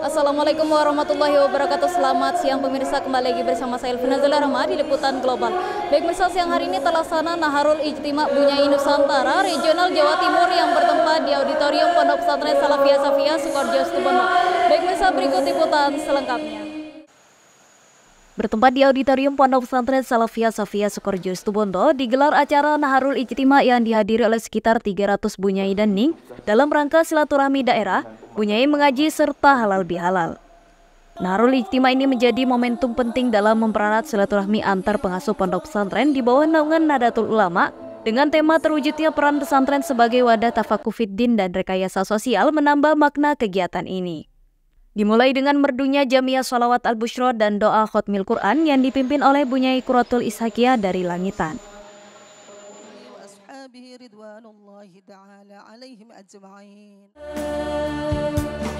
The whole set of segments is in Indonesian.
Assalamualaikum warahmatullahi wabarakatuh. Selamat siang pemirsa, kembali lagi bersama saya Elvina Rahma di Liputan Global. Baik pemirsa, siang hari ini terlaksana Naharul Ijtima Bunyai Nusantara Regional Jawa Timur yang bertempat di Auditorium Pondok Pesantren Salafiyah Safiyah Sukoharjo Situbondo. Baik pemirsa, berikut liputan selengkapnya. Bertempat di Auditorium Pondok Pesantren Salafiyah Safiyah Sukoharjo Situbondo digelar acara Naharul Ijtima yang dihadiri oleh sekitar 300 bunyai dan ning dalam rangka silaturahmi daerah, bunyai mengaji serta halal bihalal. Naharul Ijtima ini menjadi momentum penting dalam mempererat silaturahmi antar pengasuh pondok pesantren di bawah naungan Nahdlatul Ulama dengan tema terwujudnya peran pesantren sebagai wadah tafakuh fiddin dan rekayasa sosial menambah makna kegiatan ini. Dimulai dengan merdunya Jamiah Sholawat Al-Bushra dan doa khotmil Quran yang dipimpin oleh Bunyai Quratul Ishaqiyah dari Langitan.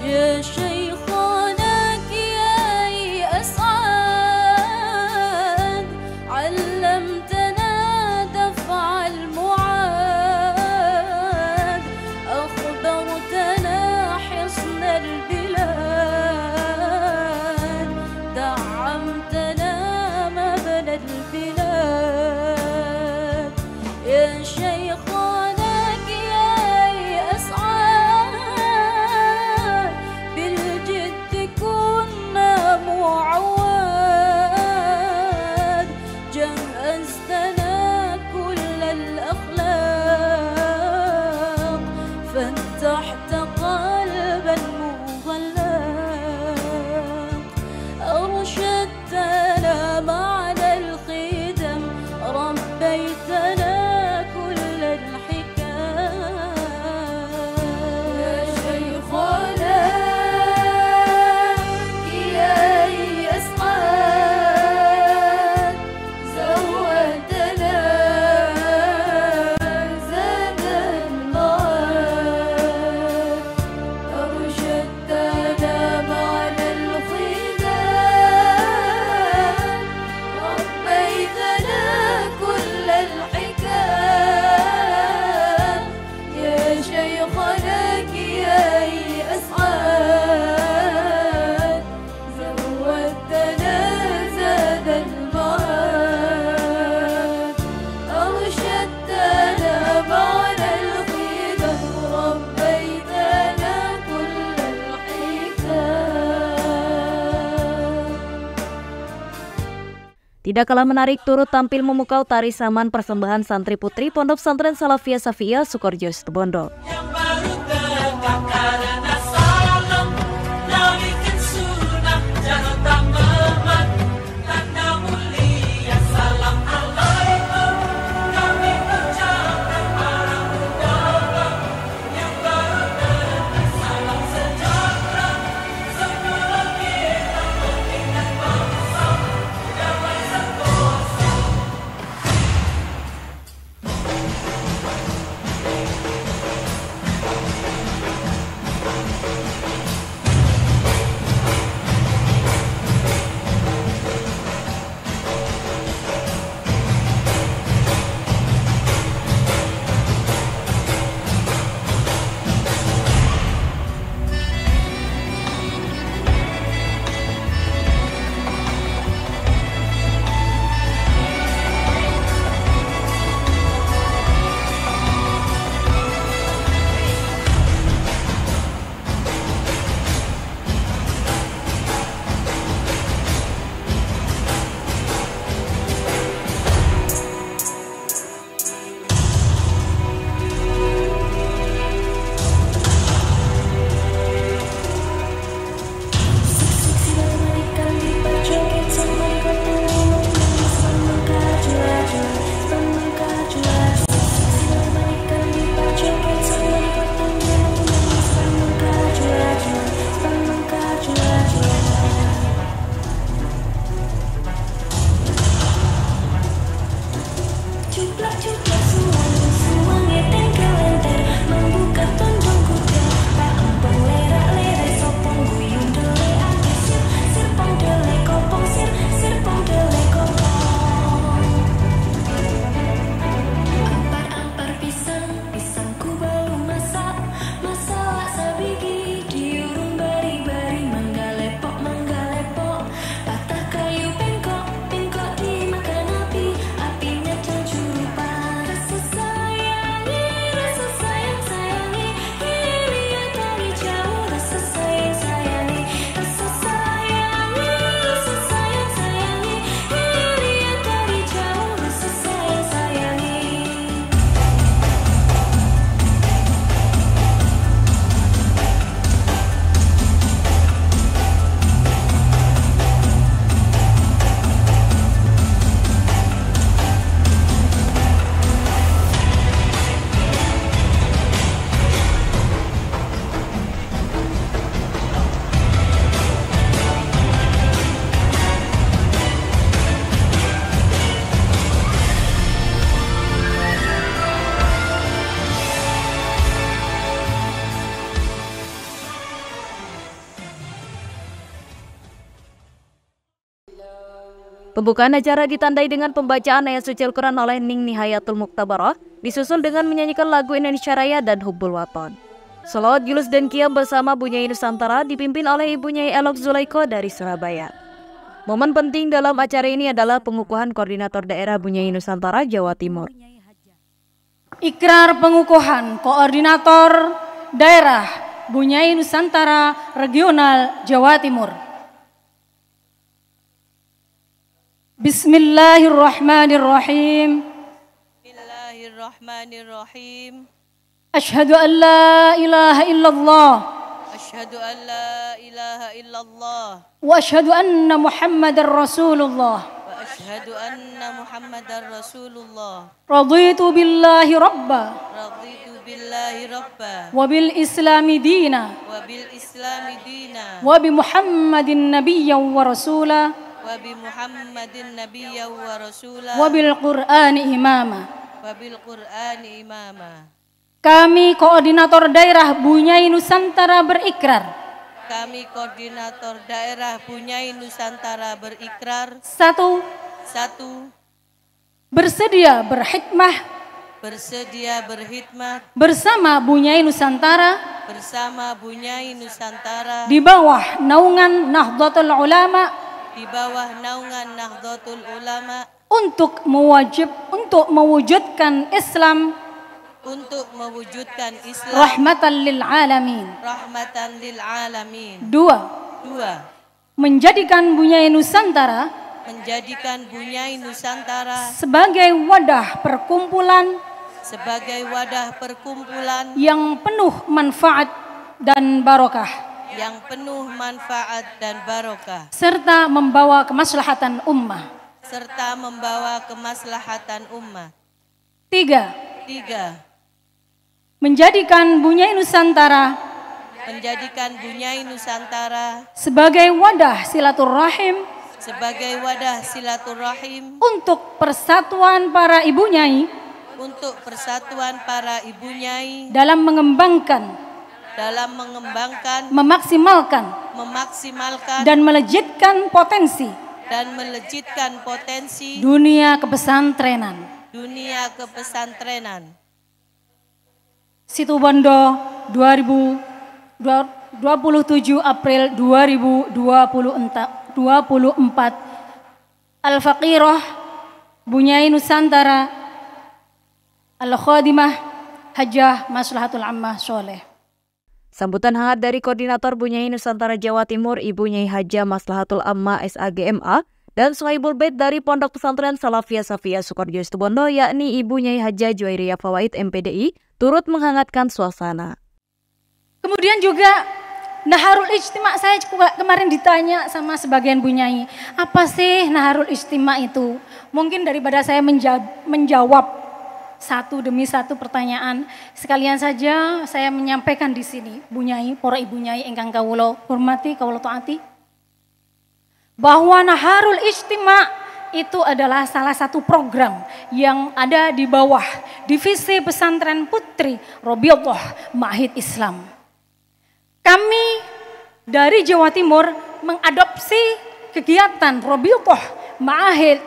Ya Shaykhana Kiai As'ad, 'allamtana daf'al mu'ad, akhbartana hisnal bilad, da'amtana mabna al-bilad. Ya Shaykhana فتحت قلبا مغلق، أرشدتنا معنى الخدم، ربيتنا كل الحكام. يا شيخنا كياي أسعد، زودتنا Tidak kalah menarik turut tampil memukau tari saman persembahan santri putri Pondok Pesantren Salafiyah Safiyah Sukoharjo Situbondo. Pembukaan acara ditandai dengan pembacaan ayat suci Al-Quran oleh Ning Nihayatul Muktabarah, disusul dengan menyanyikan lagu Indonesia Raya dan Hubbul Waton. Sholawat Julus dan Qiyam bersama Bunyai Nusantara dipimpin oleh Ibu Nyai Elok Zulaiko dari Surabaya. Momen penting dalam acara ini adalah pengukuhan Koordinator Daerah Bunyai Nusantara Jawa Timur. Ikrar pengukuhan Koordinator Daerah Bunyai Nusantara Regional Jawa Timur. Bismillahirrahmanirrahim. Bismillahirrahmanirrahim. Asyhadu an la ilaha illallah Asyhadu an la ilaha illallah wa asyhadu anna Muhammadar Rasulullah. wa asyhadu anna Muhammadar Rasulullah. Raditu billahi rabba Raditu billahi rabba wa bil islami dina wa bil islami dina wa bi Muhammadin nabiyyan wa rasula wa bi Muhammadin nabiyyan wa rasula wa bil Qur'ani imama. wa bil Qur'ani imama. Kami Koordinator Daerah Bunyai Nusantara berikrar. Kami Koordinator Daerah Bunyai Nusantara berikrar. 1. Satu, Bersedia berkhidmah bersedia berkhidmat bersama Bunyai Nusantara bersama Bunyai Nusantara di bawah naungan Nahdlatul Ulama di bawah naungan Nahdlatul Ulama untuk mewujudkan Islam untuk mewujudkan Islam rahmatan lil alamin. rahmatan lil alamin. 2. Dua, Menjadikan Bunyai Nusantara menjadikan Bunyai Nusantara sebagai wadah perkumpulan sebagai wadah perkumpulan yang penuh manfaat dan barokah yang penuh manfaat dan barokah serta membawa kemaslahatan ummah. serta membawa kemaslahatan umat. 3. Tiga, Menjadikan Bunyai Nusantara menjadikan Bunyai Nusantara sebagai wadah silaturahim sebagai wadah silaturahim untuk persatuan para ibu nyai untuk persatuan para ibu nyai dalam mengembangkan, memaksimalkan dan melejitkan potensi melejitkan potensi dunia kepesantrenan. dunia kepesantrenan. Situbondo 27 April 2024. Al-Faqirah Bunyai Nusantara Al-Khadimah Hajjah Maslahatul Ammah Soleh. Sambutan hangat dari Koordinator Bunyai Nusantara Jawa Timur Ibu Nyai Hajjah Maslahatul Ammah SAGMA dan Sohaibul Bait dari Pondok Pesantren Salafiyah Safiyah Sukoharjo Situbondo yakni Ibu Nyai Hajjah Juwairiyah Fawaid MPDI turut menghangatkan suasana. Kemudian juga Naharul Ijtima, saya kemarin ditanya sama sebagian bunyai, apa sih Naharul Ijtima itu? Mungkin daripada saya menjawab satu demi satu pertanyaan, sekalian saja saya menyampaikan di sini, bunyai, para ibu nyai ingkang kawula hormati, kawula taati, bahwa Naharul Ijtima itu adalah salah satu program yang ada di bawah Divisi Pesantren Putri Robiullah Ma'hid Islam. Kami dari Jawa Timur mengadopsi kegiatan Robiullah Ma'hid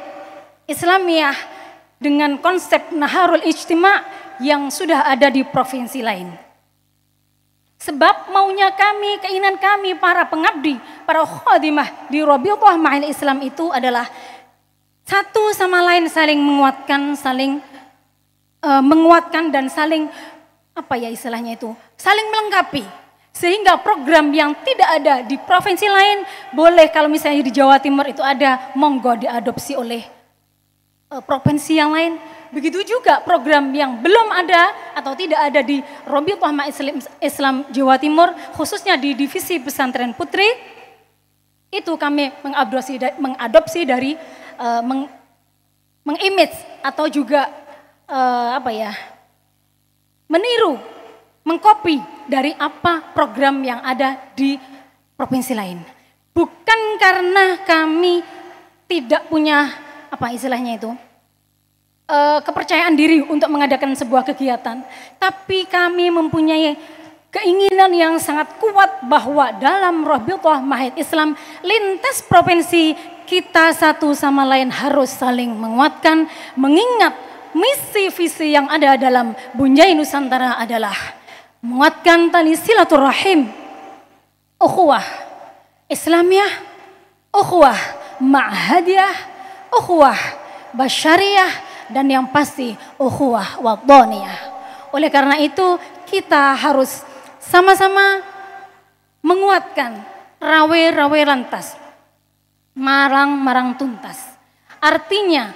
Islamiyah dengan konsep Naharul Ijtima yang sudah ada di provinsi lain. Sebab maunya kami, keinginan kami para pengabdi, para khadimah di Robiullah Ma'hid Islam itu adalah satu sama lain saling menguatkan dan saling saling melengkapi. Sehingga program yang tidak ada di provinsi lain boleh kalau misalnya di Jawa Timur itu ada, monggo diadopsi oleh provinsi yang lain. Begitu juga program yang belum ada atau tidak ada di Robiullah Ma'hid Islam Jawa Timur, khususnya di Divisi Pesantren Putri, itu kami mengadopsi dari mengimage atau juga meniru, mengkopi dari apa program yang ada di provinsi lain. Bukan karena kami tidak punya kepercayaan diri untuk mengadakan sebuah kegiatan, tapi kami mempunyai keinginan yang sangat kuat bahwa dalam Robiullah Ma'hid Islam lintas provinsi kita satu sama lain harus saling menguatkan, mengingat misi visi yang ada dalam Bunjai Nusantara adalah menguatkan tali silaturahim, ukhuwah Islamiyah, ukhuwah ma'hadiyah, ukhuwah basyariyah, dan yang pasti ukhuwah wadhaniyah. Oleh karena itu kita harus sama-sama menguatkan rawe-rawe lantas, marang-marang tuntas. Artinya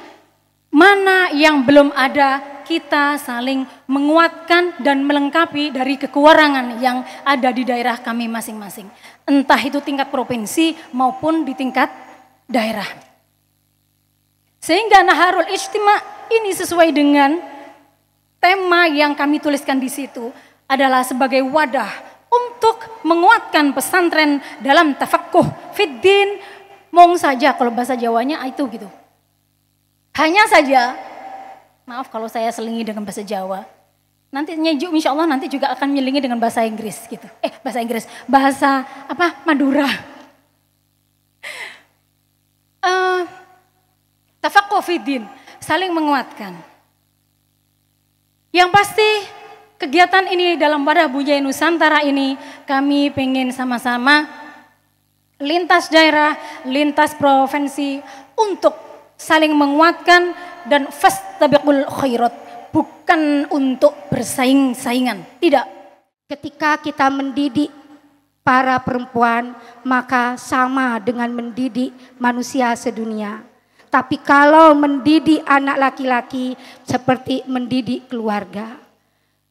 mana yang belum ada kita saling menguatkan dan melengkapi dari kekurangan yang ada di daerah kami masing-masing. Entah itu tingkat provinsi maupun di tingkat daerah. Sehingga Naharul Ijtima ini sesuai dengan tema yang kami tuliskan di situ adalah sebagai wadah untuk menguatkan pesantren dalam tafaqquh fiddin. Mong saja kalau bahasa Jawanya itu gitu. Hanya saja, maaf kalau saya selingi dengan bahasa Jawa. Nanti nyejuk insya Allah nanti juga akan menyelingi dengan bahasa Inggris gitu. Bahasa Madura. Tafaqquh fiddin, saling menguatkan. Yang pasti kegiatan ini dalam wadah Bunjai Nusantara ini kami pengen sama-sama lintas daerah, lintas provinsi untuk saling menguatkan dan fastabiqul khairat, bukan untuk bersaing-saingan, tidak. Ketika kita mendidik para perempuan maka sama dengan mendidik manusia sedunia. Tapi kalau mendidik anak laki-laki seperti mendidik keluarga.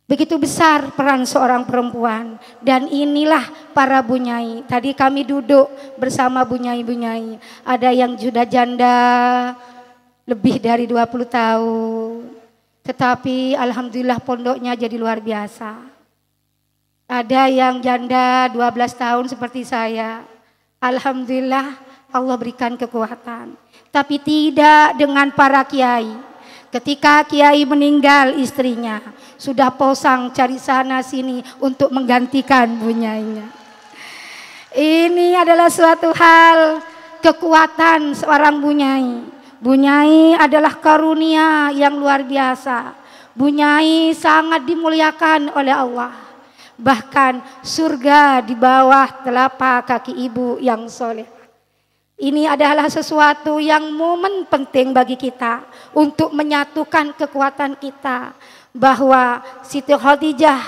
Begitu besar peran seorang perempuan. Dan inilah para bunyai. Tadi kami duduk bersama bunyai-bunyai. Ada yang sudah janda lebih dari 20 tahun. Tetapi alhamdulillah pondoknya jadi luar biasa. Ada yang janda 12 tahun seperti saya. Alhamdulillah Allah berikan kekuatan. Tapi tidak dengan para kiai. Ketika kiai meninggal istrinya sudah posang cari sana sini untuk menggantikan bunyainya. Ini adalah suatu hal kekuatan seorang bunyai. Bunyai adalah karunia yang luar biasa. Bunyai sangat dimuliakan oleh Allah. Bahkan surga di bawah telapak kaki ibu yang soleh. Ini adalah sesuatu yang momen penting bagi kita untuk menyatukan kekuatan kita. Bahwa Siti Khadijah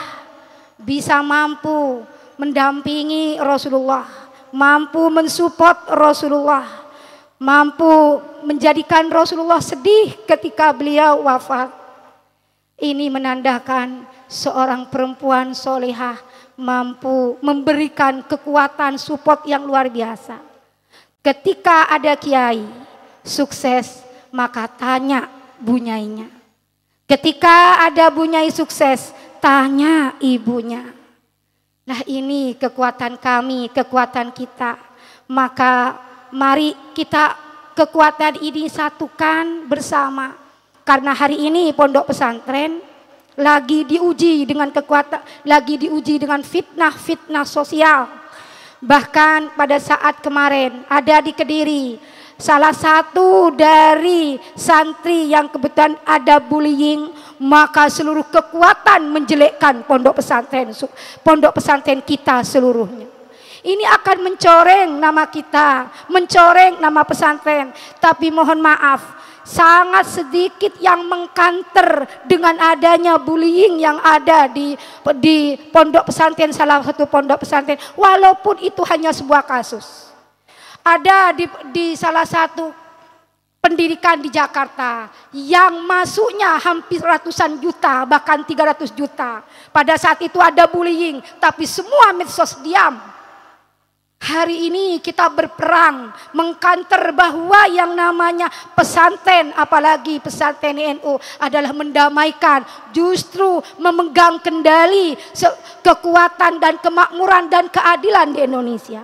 bisa mampu mendampingi Rasulullah, mampu mensupport Rasulullah, mampu menjadikan Rasulullah sedih ketika beliau wafat. Ini menandakan seorang perempuan solehah mampu memberikan kekuatan support yang luar biasa. Ketika ada kiai sukses, maka tanya bunyainya. Ketika ada bunyai sukses, tanya ibunya. Nah ini kekuatan kami, kekuatan kita. Maka mari kita kekuatan ini satukan bersama. Karena hari ini pondok pesantren lagi diuji dengan kekuatan, lagi diuji dengan fitnah-fitnah sosial. Bahkan pada saat kemarin ada di Kediri salah satu dari santri yang kebetulan ada bullying, maka seluruh kekuatan menjelekkan pondok pesantren kita seluruhnya. Ini akan mencoreng nama kita, mencoreng nama pesantren. Tapi mohon maaf, sangat sedikit yang mengkanter dengan adanya bullying yang ada di pondok pesantren, salah satu pondok pesantren, walaupun itu hanya sebuah kasus. Ada di salah satu pendidikan di Jakarta yang masuknya hampir ratusan juta, bahkan 300 juta. Pada saat itu ada bullying, tapi semua medsos diam. Hari ini kita berperang mengkanter bahwa yang namanya pesantren, apalagi pesantren NU adalah mendamaikan, justru memegang kendali kekuatan dan kemakmuran dan keadilan di Indonesia.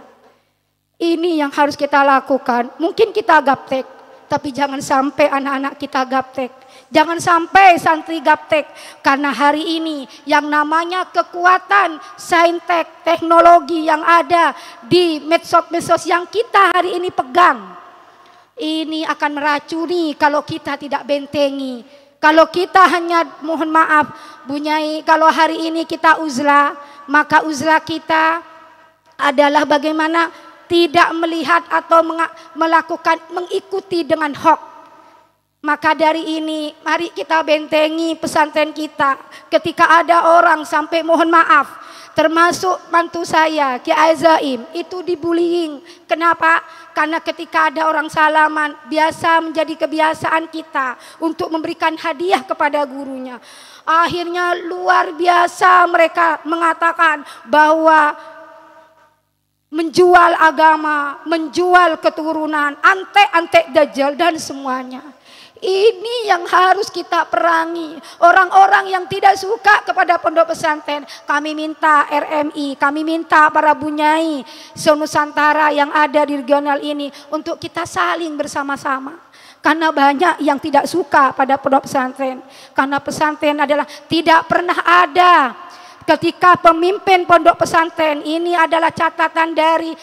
Ini yang harus kita lakukan. Mungkin kita gaptek, tapi jangan sampai anak-anak kita gaptek. Jangan sampai santri gaptek, karena hari ini yang namanya kekuatan saintek, teknologi yang ada di medsos-medsos yang kita hari ini pegang. Ini akan meracuni kalau kita tidak bentengi. Kalau kita hanya, mohon maaf Bu Nyai, kalau hari ini kita uzlah, maka uzlah kita adalah bagaimana tidak melihat atau mengikuti dengan hoax. Maka dari ini mari kita bentengi pesantren kita. Ketika ada orang sampai, mohon maaf, termasuk mantu saya Kiai Zaim itu dibullying. Kenapa? Karena ketika ada orang salaman, biasa menjadi kebiasaan kita untuk memberikan hadiah kepada gurunya. Akhirnya luar biasa mereka mengatakan bahwa menjual agama, menjual keturunan, antek-antek dajjal dan semuanya. Ini yang harus kita perangi. Orang-orang yang tidak suka kepada pondok pesantren, kami minta RMI, kami minta para bunyai se-Nusantara yang ada di regional ini untuk kita saling bersama-sama. Karena banyak yang tidak suka pada pondok pesantren. Karena pesantren adalah tidak pernah ada ketika pemimpin pondok pesantren, ini adalah catatan dari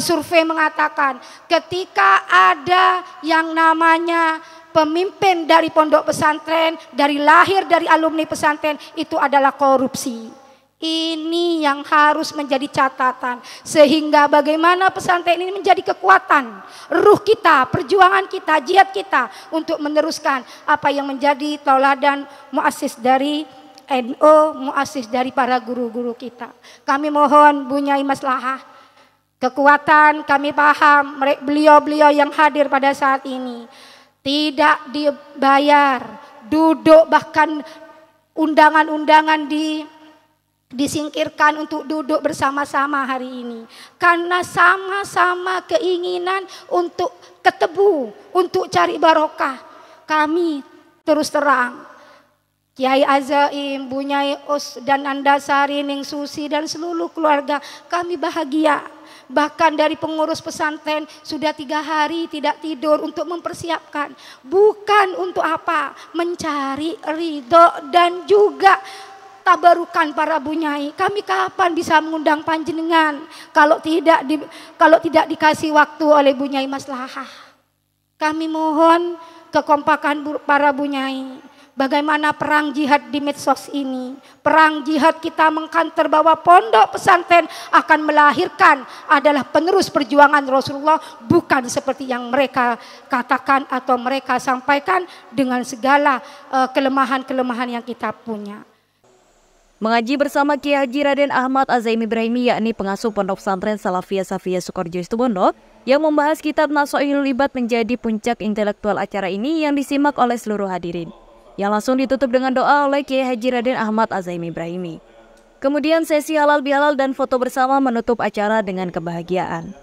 survei mengatakan, ketika ada yang namanya pemimpin dari pondok pesantren, dari lahir dari alumni pesantren, itu adalah korupsi. Ini yang harus menjadi catatan, sehingga bagaimana pesantren ini menjadi kekuatan ruh kita, perjuangan kita, jihad kita untuk meneruskan apa yang menjadi tauladan muassis dari NU, muassis dari para guru-guru kita. Kami mohon Bu Nyai Maslahah, kekuatan kami paham beliau-beliau yang hadir pada saat ini tidak dibayar, duduk bahkan undangan-undangan disingkirkan untuk duduk bersama-sama hari ini. Karena sama-sama keinginan untuk ketemu, untuk cari barokah. Kami terus terang, Kiai Azaim, Bu Nyai Us dan Andasari, Ning Susi dan seluruh keluarga, kami bahagia. Bahkan dari pengurus pesantren sudah 3 hari tidak tidur untuk mempersiapkan. Bukan untuk apa? Mencari ridho dan juga tabarukan para bunyai. Kami kapan bisa mengundang panjenengan kalau tidak dikasih waktu oleh Bunyai Maslahah. Kami mohon kekompakan para bunyai. Bagaimana perang jihad di medsos ini, perang jihad kita mengkanter bahwa pondok pesantren akan melahirkan adalah penerus perjuangan Rasulullah, bukan seperti yang mereka katakan atau mereka sampaikan dengan segala kelemahan-kelemahan yang kita punya. Mengaji bersama Kiai Haji Raden Ahmad Azaim Ibrahimi, yakni pengasuh Pondok Pesantren Salafiyah Safiyah Sukoharjo Situbondo, yang membahas kitab Nasoihul Ibad menjadi puncak intelektual acara ini yang disimak oleh seluruh hadirin, yang langsung ditutup dengan doa oleh Kiai Haji Raden Ahmad Azaim Ibrahimi. Kemudian sesi halal bihalal dan foto bersama menutup acara dengan kebahagiaan.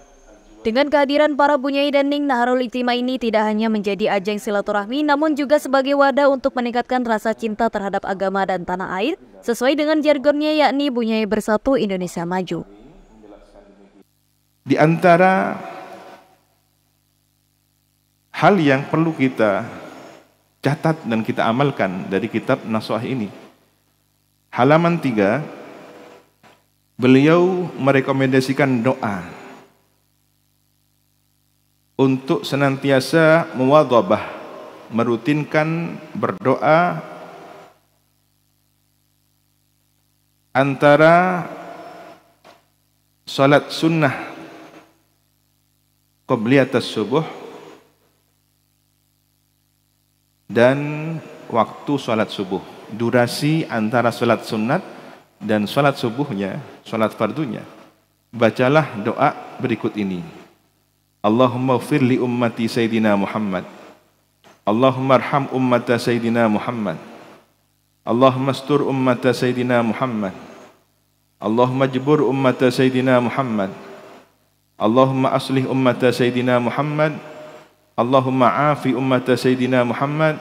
Dengan kehadiran para bunyai dan ning, Naharul Ijtima ini tidak hanya menjadi ajang silaturahmi, namun juga sebagai wadah untuk meningkatkan rasa cinta terhadap agama dan tanah air, sesuai dengan jargonnya yakni Bunyai Bersatu Indonesia Maju. Di antara hal yang perlu kita catat dan kita amalkan dari kitab Nasuhah ini, halaman 3, beliau merekomendasikan doa untuk senantiasa muwadhabah, merutinkan berdoa antara salat sunnah qabliyatas subuh dan waktu salat subuh. Durasi antara salat sunat dan salat subuhnya, salat fardunya, bacalah doa berikut ini. Allahumma ighfir li ummati Sayyidina Muhammad. Allahumma arham ummata Sayyidina Muhammad. Allahumma astur ummata Sayyidina Muhammad. Allahumma jbur ummata Sayyidina Muhammad. Allahumma aslih ummata Sayyidina Muhammad. Allahumma afi ummata Sayyidina Muhammad.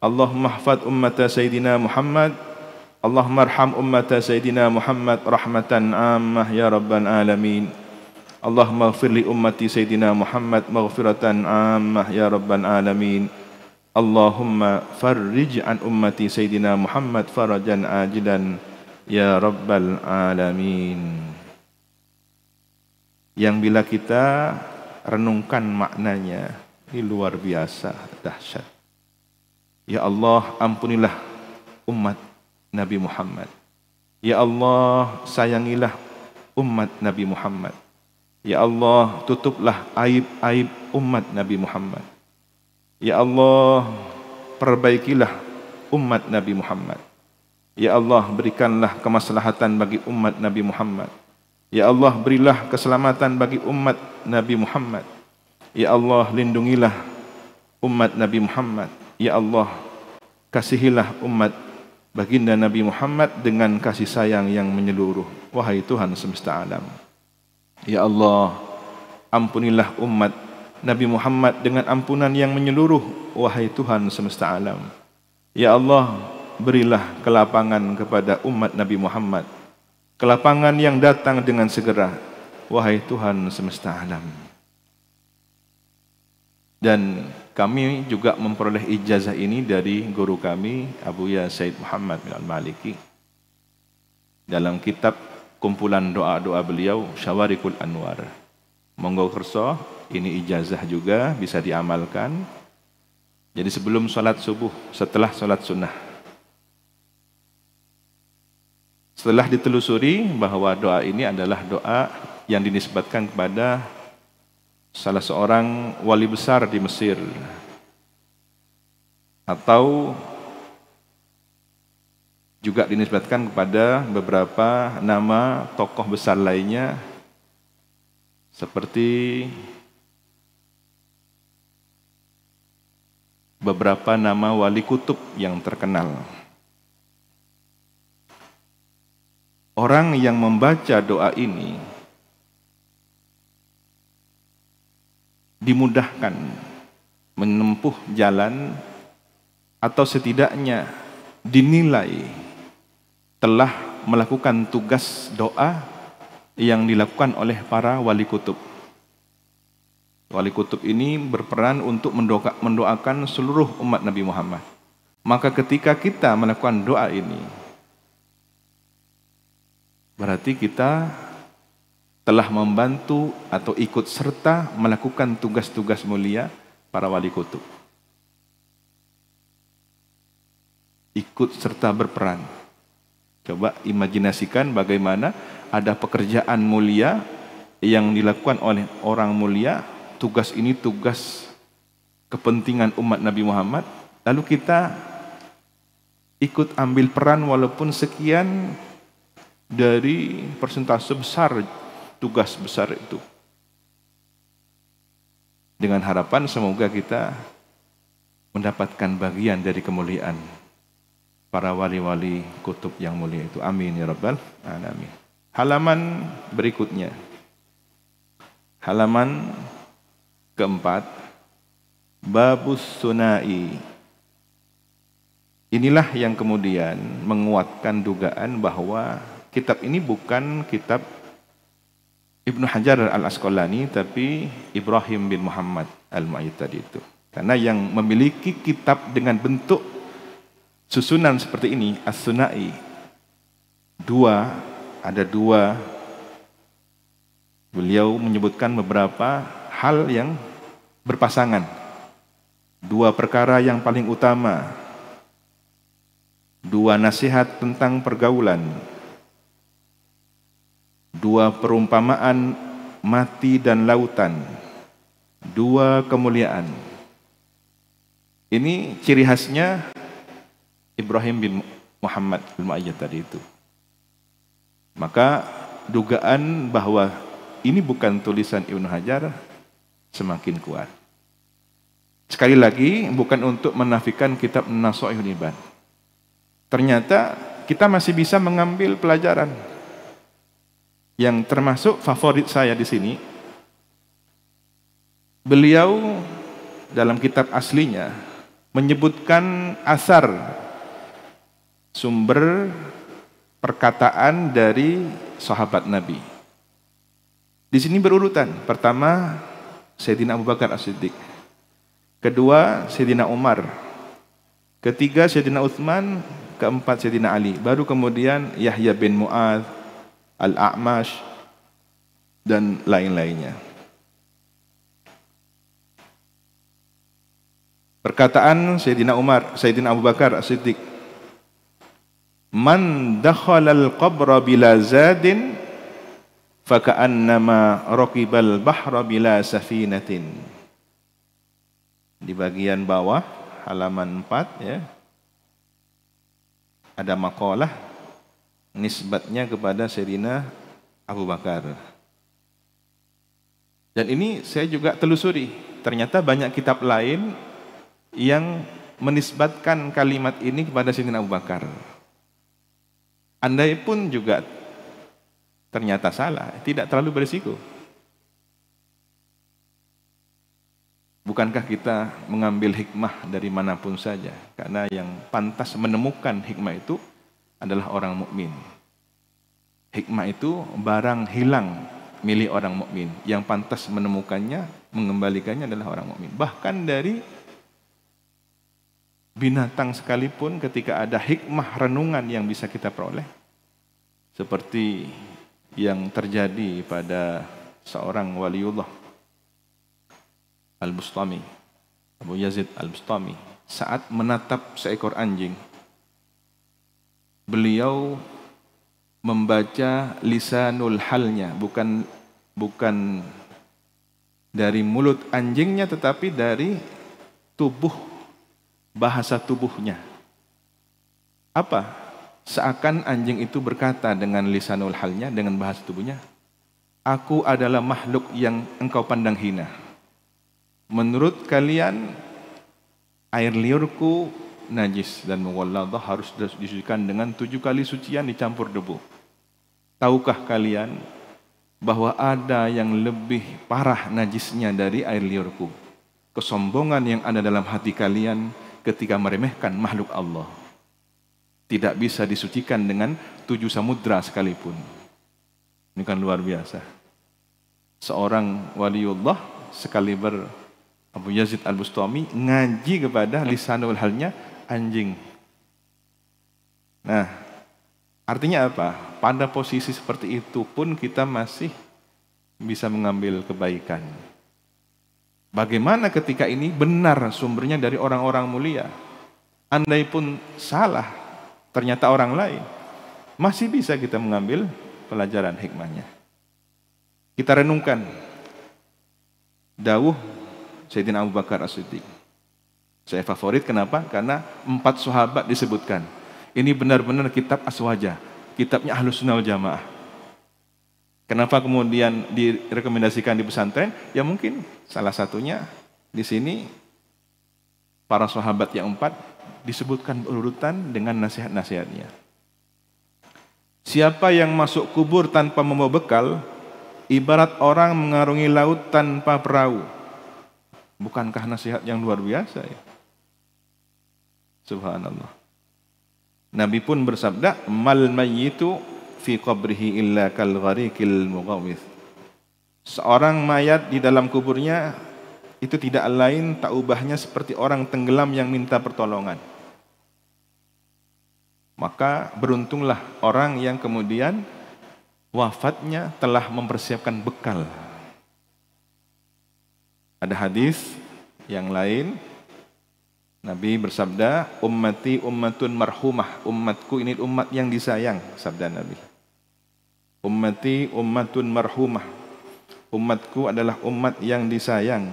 Allahumma hafad ummata Sayyidina Muhammad. Allahumma arham ummata Sayyidina Muhammad rahmatan ammah ya rabbal alamin. Allahumma ighfir li ummati Sayyidina Muhammad maghfiratan ammah ya rabbal alamin. Allahumma farrij an ummati Sayyidina Muhammad farajan ajilan ya rabbal alamin. Yang bila kita renungkan maknanya, Ini luar biasa dahsyat. Ya Allah, ampunilah umat Nabi Muhammad. Ya Allah, sayangilah umat Nabi Muhammad. Ya Allah, tutuplah aib-aib umat Nabi Muhammad. Ya Allah, perbaikilah umat Nabi Muhammad. Ya Allah, berikanlah kemaslahatan bagi umat Nabi Muhammad. Ya Allah, berilah keselamatan bagi umat Nabi Muhammad. Ya Allah, lindungilah umat Nabi Muhammad. Ya Allah, kasihilah umat baginda Nabi Muhammad dengan kasih sayang yang menyeluruh. Wahai Tuhan semesta alam. Ya Allah, ampunilah umat Nabi Muhammad dengan ampunan yang menyeluruh. Wahai Tuhan semesta alam. Ya Allah, berilah kelapangan kepada umat Nabi Muhammad. Kelapangan yang datang dengan segera. Wahai Tuhan semesta alam. Dan kami juga memperoleh ijazah ini dari guru kami, Abuya Said Muhammad bin Al-Maliki. Dalam kitab kumpulan doa-doa beliau, Syawarikul Anwar. Monggo kerso, ini ijazah juga bisa diamalkan. Jadi sebelum sholat subuh, setelah sholat sunnah. Setelah ditelusuri bahwa doa ini adalah doa yang dinisbatkan kepada salah seorang wali besar di Mesir, atau juga dinisbatkan kepada beberapa nama tokoh besar lainnya seperti beberapa nama wali kutub yang terkenal. Orang yang membaca doa ini dimudahkan menempuh jalan, atau setidaknya dinilai telah melakukan tugas doa yang dilakukan oleh para wali kutub. Wali kutub ini berperan untuk mendoakan seluruh umat Nabi Muhammad. Maka ketika kita melakukan doa ini, berarti kita telah membantu atau ikut serta melakukan tugas-tugas mulia para wali kutub. Ikut serta berperan. Coba imajinasikan bagaimana ada pekerjaan mulia yang dilakukan oleh orang mulia. Tugas ini tugas kepentingan umat Nabi Muhammad. Lalu kita ikut ambil peran walaupun sekian dari persentase besar tugas besar itu. Dengan harapan semoga kita mendapatkan bagian dari kemuliaan para wali-wali kutub yang mulia itu. Amin ya rabbal alamin. Halaman berikutnya. Halaman keempat. Babus Sunai. Inilah yang kemudian menguatkan dugaan bahwa kitab ini bukan kitab Ibnu Hajar Al-Asqalani, tapi Ibrahim bin Muhammad Al-Mu'ayyid tadi itu. Karena yang memiliki kitab dengan bentuk susunan seperti ini, As-Sunai, ada dua. Beliau menyebutkan beberapa hal yang berpasangan. Dua perkara yang paling utama. Dua nasihat tentang pergaulan. Dua perumpamaan mati dan lautan. Dua kemuliaan. Ini ciri khasnya Ibrahim bin Muhammad Al-Mu'ayyid tadi itu. Maka dugaan bahwa ini bukan tulisan Ibnu Hajar semakin kuat. Sekali lagi, bukan untuk menafikan kitab Nasaihul Ibad. Ternyata kita masih bisa mengambil pelajaran. Yang termasuk favorit saya di sini, beliau dalam kitab aslinya menyebutkan asar, sumber perkataan dari sahabat Nabi. Di sini berurutan. Pertama, Sayyidina Abu Bakar As-Siddiq. Kedua, Sayyidina Umar. Ketiga, Sayyidina Utsman. Keempat, Sayyidina Ali. Baru kemudian Yahya bin Mu'adz, Al-A'mash, dan lain-lainnya. Perkataan Sayyidina Abu Bakar As-Siddiq, "Man dakhalal qabra bila zadin faka'annama raqibal bahra bila safinatin." Di bagian bawah halaman 4 ya, ada makalah nisbatnya kepada Sayyidina Abu Bakar. Dan ini saya juga telusuri, ternyata banyak kitab lain yang menisbatkan kalimat ini kepada Sayyidina Abu Bakar. Andai pun juga ternyata salah, tidak terlalu berisiko. Bukankah kita mengambil hikmah dari manapun saja? Karena yang pantas menemukan hikmah itu adalah orang mukmin. Hikmah itu barang hilang milik orang mukmin. Yang pantas menemukannya, mengembalikannya adalah orang mukmin. Bahkan dari binatang sekalipun ketika ada hikmah renungan yang bisa kita peroleh, seperti yang terjadi pada seorang waliullah Al-Bustami, Abu Yazid Al-Bustami, saat menatap seekor anjing, beliau membaca lisanul halnya, bukan dari mulut anjingnya, tetapi dari tubuh, bahasa tubuhnya. Apa? Seakan anjing itu berkata dengan lisanul halnya, dengan bahasa tubuhnya, "Aku adalah makhluk yang engkau pandang hina. Menurut kalian, air liurku najis dan muwalladah harus disucikan dengan 7 kali sucian dicampur debu. Tahukah kalian bahwa ada yang lebih parah najisnya dari air liurku? Kesombongan yang ada dalam hati kalian ketika meremehkan makhluk Allah. Tidak bisa disucikan dengan 7 samudra sekalipun." Ini kan luar biasa. Seorang waliullah sekaliber Abu Yazid Al-Bustami ngaji kepada lisanul halnya anjing. Nah, artinya apa? Pada posisi seperti itu pun kita masih bisa mengambil kebaikan. Bagaimana ketika ini benar sumbernya dari orang-orang mulia? Andai pun salah, ternyata orang lain, masih bisa kita mengambil pelajaran hikmahnya. Kita renungkan dawuh Sayyidina Abu Bakar As-Siddiq. Saya favorit, kenapa? Karena 4 sahabat disebutkan. Ini benar-benar kitab aswaja, kitabnya Ahlus Sunnah wal Jamaah. Kenapa kemudian direkomendasikan di pesantren? Ya mungkin salah satunya di sini para sahabat yang 4 disebutkan berurutan dengan nasihat-nasihatnya. Siapa yang masuk kubur tanpa membawa bekal, ibarat orang mengarungi laut tanpa perahu. Bukankah nasihat yang luar biasa ya? Subhanallah. Nabi pun bersabda, "Mal mayyitu fi qabrihi illa kal ghariqil mughawith." Seorang mayat di dalam kuburnya itu tidak lain tak ubahnya seperti orang tenggelam yang minta pertolongan. Maka beruntunglah orang yang kemudian wafatnya telah mempersiapkan bekal. Ada hadis yang lain, Nabi bersabda, "Ummati ummatun marhumah." Umatku ini umat yang disayang, sabda Nabi. Ummati ummatun marhumah. Umatku adalah umat yang disayang.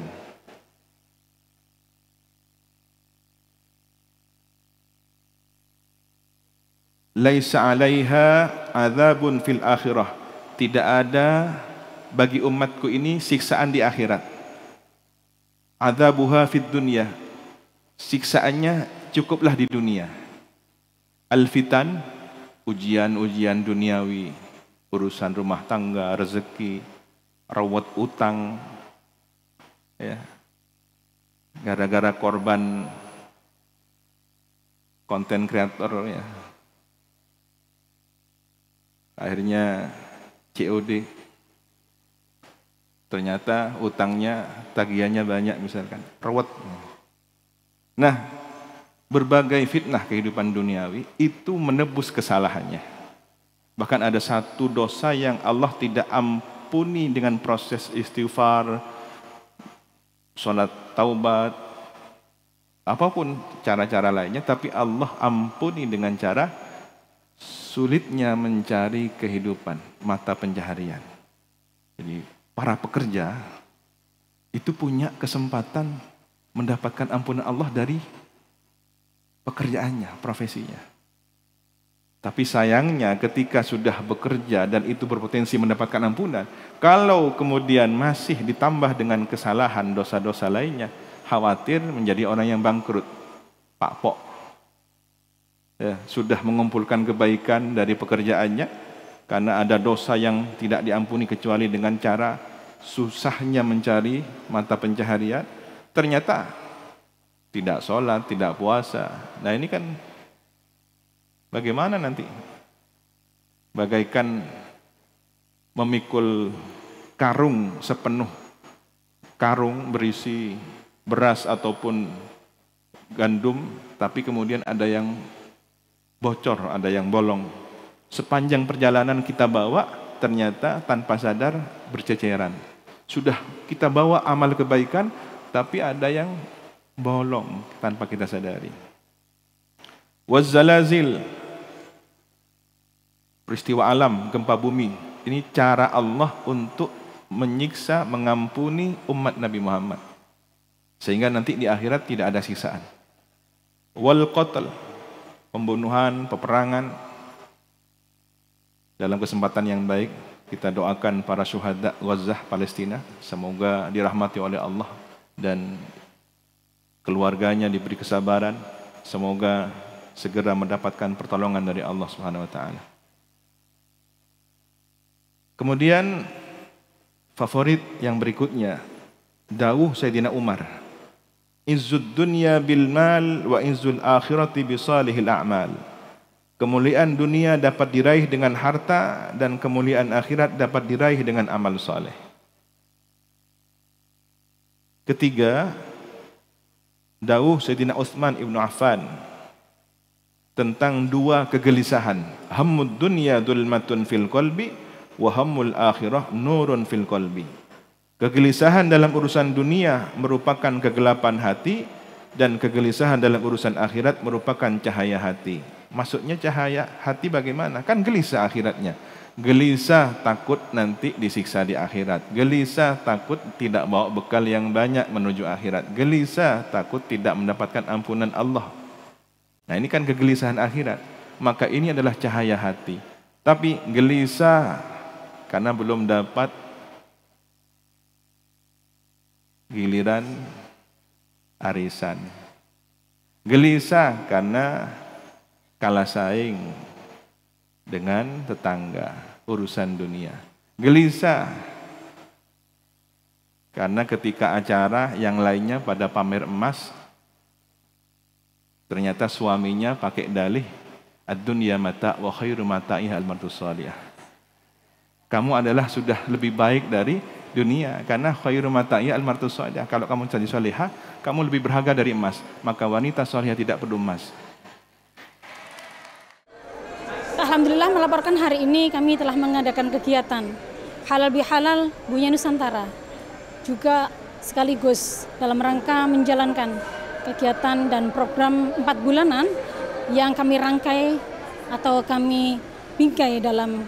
Laisa 'alaiha adzabun fil akhirah. Tidak ada bagi umatku ini siksaan di akhirat. Adzabuha fid dunya. Siksaannya cukuplah di dunia. Al-fitan, ujian-ujian duniawi, urusan rumah tangga, rezeki, rawat utang, ya, gara-gara korban konten kreator, ya, akhirnya COD, ternyata utangnya, tagihannya banyak misalkan, rawat. Nah, berbagai fitnah kehidupan duniawi itu menebus kesalahannya. Bahkan ada satu dosa yang Allah tidak ampuni dengan proses istighfar, sholat taubat, apapun cara-cara lainnya, tapi Allah ampuni dengan cara sulitnya mencari kehidupan, mata pencaharian. Jadi para pekerja itu punya kesempatan mendapatkan ampunan Allah dari pekerjaannya, profesinya. Tapi sayangnya ketika sudah bekerja dan itu berpotensi mendapatkan ampunan, kalau kemudian masih ditambah dengan kesalahan, dosa-dosa lainnya, khawatir menjadi orang yang bangkrut, Pak Pok. Ya, sudah mengumpulkan kebaikan dari pekerjaannya, karena ada dosa yang tidak diampuni kecuali dengan cara susahnya mencari mata pencaharian, ternyata tidak sholat, tidak puasa. Nah ini kan bagaimana nanti? Bagaikan memikul karung sepenuh, karung berisi beras ataupun gandum, tapi kemudian ada yang bocor, ada yang bolong. Sepanjang perjalanan kita bawa, ternyata tanpa sadar berceceran. Sudah kita bawa amal kebaikan, tapi ada yang bolong tanpa kita sadari. Wazzalazil, peristiwa alam, gempa bumi. Ini cara Allah untuk menyiksa, mengampuni umat Nabi Muhammad, sehingga nanti di akhirat tidak ada siksaan. Wal qatl, pembunuhan, peperangan. Dalam kesempatan yang baik, kita doakan para syuhada Gaza Palestina, semoga dirahmati oleh Allah dan keluarganya diberi kesabaran, semoga segera mendapatkan pertolongan dari Allah Subhanahu wa taala. Kemudian favorit yang berikutnya, dawuh Sayyidina Umar, izzud dunya bil mal wa izzul akhirati bi salihil a'mal. Kemuliaan dunia dapat diraih dengan harta dan kemuliaan akhirat dapat diraih dengan amal saleh. Ketiga, dawuh Sayyidina Utsman ibnu Affan tentang dua kegelisahan, hammud dunya dzulmatun fil qalbi wa hammul akhirah nurun fil qalbi. Kegelisahan dalam urusan dunia merupakan kegelapan hati dan kegelisahan dalam urusan akhirat merupakan cahaya hati. Maksudnya cahaya hati bagaimana? Kan gelisah akhiratnya. Gelisah takut nanti disiksa di akhirat. Gelisah takut tidak bawa bekal yang banyak menuju akhirat. Gelisah takut tidak mendapatkan ampunan Allah. Nah ini kan kegelisahan akhirat. Maka ini adalah cahaya hati. Tapi gelisah karena belum dapat giliran arisan. Gelisah karena kalah saing dengan tetangga, urusan dunia. Gelisah karena ketika acara yang lainnya pada pamer emas, ternyata suaminya pakai dalih ad-dunya mata wa khairu mata'iha al-mar'atu shalihah. Kamu adalah sudah lebih baik dari dunia karena khairu mata'iha al-mar'atu shalihah. Kalau kamu jadi salihah, kamu lebih berharga dari emas. Maka wanita salihah tidak perlu emas. Alhamdulillah melaporkan hari ini kami telah mengadakan kegiatan halal bihalal Bunya Nusantara, juga sekaligus dalam rangka menjalankan kegiatan dan program 4 bulanan yang kami rangkai atau kami bingkai dalam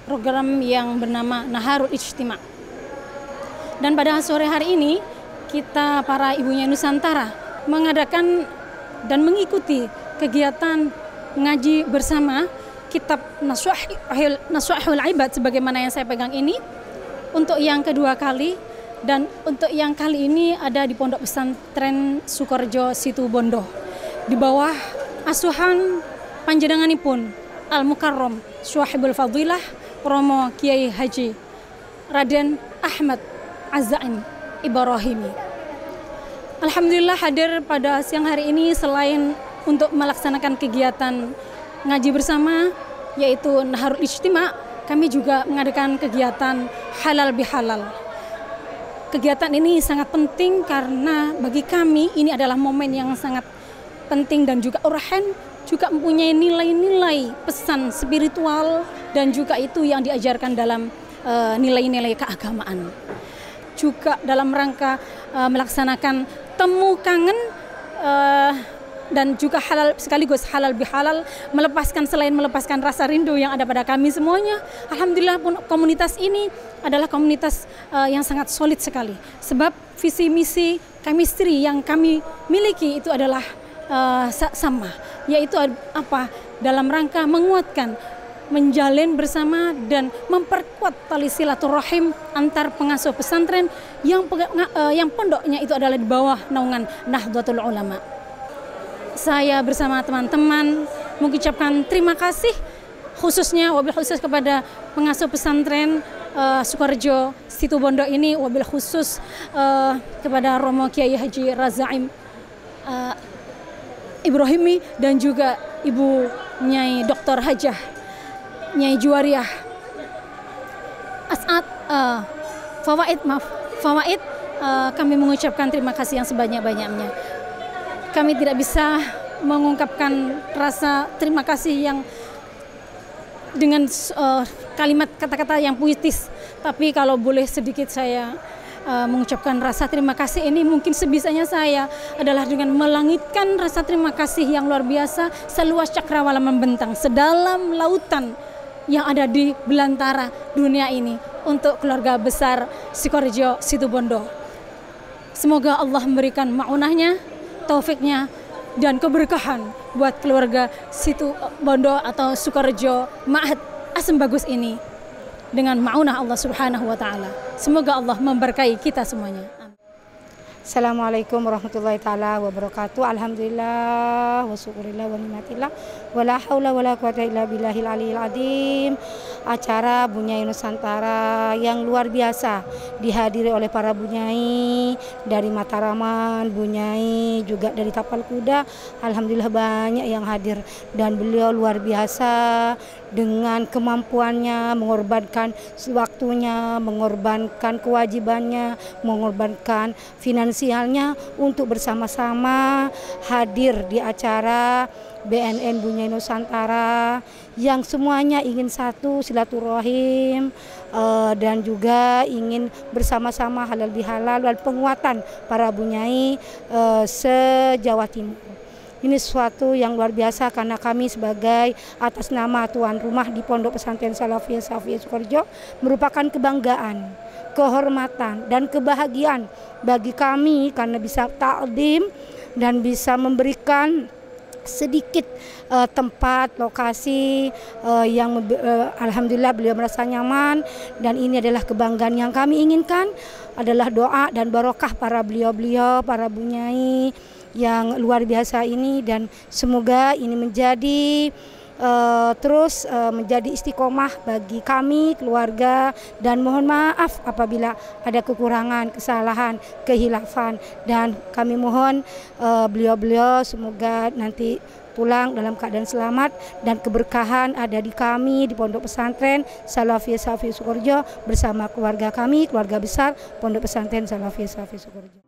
program yang bernama Naharul Ijtima'. Dan pada sore hari ini kita para Ibunya Nusantara mengadakan dan mengikuti kegiatan ngaji bersama kitab Nasuhul Ibad sebagaimana yang saya pegang ini untuk yang kedua kali, dan untuk yang kali ini ada di Pondok Pesantren Sukorejo Situbondo di bawah asuhan panjenenganipun Al Mukarram Syuhibul Fadilah Romo Kiai Haji Raden Ahmad Azain Ibrahimi. Alhamdulillah hadir pada siang hari ini selain untuk melaksanakan kegiatan ngaji bersama yaitu Naharul Ijtima', kami juga mengadakan kegiatan halal bihalal. Kegiatan ini sangat penting karena bagi kami ini adalah momen yang sangat penting dan juga urgen, juga mempunyai nilai-nilai pesan spiritual dan juga itu yang diajarkan dalam nilai-nilai keagamaan. Juga dalam rangka melaksanakan temu kangen dan juga halal, sekaligus halal bihalal, selain melepaskan rasa rindu yang ada pada kami semuanya. Alhamdulillah komunitas ini adalah komunitas yang sangat solid sekali, sebab visi misi chemistry yang kami miliki itu adalah sama, yaitu apa, dalam rangka menguatkan, menjalin bersama dan memperkuat tali silaturahim antar pengasuh pesantren yang pondoknya itu adalah di bawah naungan Nahdlatul Ulama. Saya bersama teman-teman mengucapkan terima kasih khususnya wabil khusus kepada pengasuh pesantren Sukorejo Situbondo ini, wabil khusus kepada Romo Kiai Haji Razaim Ibrahimi dan juga Ibu Nyai Dr. Hajah Nyai Juwariah As'ad Fawaid, kami mengucapkan terima kasih yang sebanyak-banyaknya. Kami tidak bisa mengungkapkan rasa terima kasih yang dengan kalimat kata-kata yang puitis, tapi kalau boleh sedikit saya mengucapkan rasa terima kasih ini, mungkin sebisanya saya adalah dengan melangitkan rasa terima kasih yang luar biasa seluas cakrawala membentang, sedalam lautan yang ada di belantara dunia ini untuk keluarga besar Sukorejo Situbondo. Semoga Allah memberikan ma'unahnya, taufiknya dan keberkahan buat keluarga Situbondo atau Sukorejo Ma'had Asem Bagus ini dengan ma'unah Allah Subhanahu wa taala. Semoga Allah memberkahi kita semuanya. Assalamualaikum warahmatullahi taala wabarakatuh. Alhamdulillah wa syukurillah wa nikmatillah wa la haula wa la quwata illa billahil aliyil azim. Acara Bunyai Nusantara yang luar biasa dihadiri oleh para bunyai dari Mataraman, bunyai juga dari Tapal Kuda. Alhamdulillah banyak yang hadir dan beliau luar biasa dengan kemampuannya mengorbankan waktunya, mengorbankan kewajibannya, mengorbankan finansialnya untuk bersama-sama hadir di acara BNN Bunyai Nusantara yang semuanya ingin satu, silaturahim, dan juga ingin bersama-sama halal bihalal dan penguatan para bunyai se-Jawa Timur. Ini sesuatu yang luar biasa karena kami sebagai atas nama tuan rumah di Pondok Pesantren Salafiyah Sukorejo merupakan kebanggaan, kehormatan dan kebahagiaan bagi kami karena bisa takdim dan bisa memberikan sedikit tempat lokasi yang alhamdulillah beliau merasa nyaman, dan ini adalah kebanggaan yang kami inginkan adalah doa dan barokah para beliau-beliau, para bunyai yang luar biasa ini, dan semoga ini menjadi terus menjadi istiqomah bagi kami keluarga, dan mohon maaf apabila ada kekurangan, kesalahan, kehilafan, dan kami mohon beliau-beliau semoga nanti pulang dalam keadaan selamat dan keberkahan ada di kami di Pondok Pesantren Salafiyah Sukorejo bersama keluarga kami, keluarga besar Pondok Pesantren Salafiyah Sukorejo.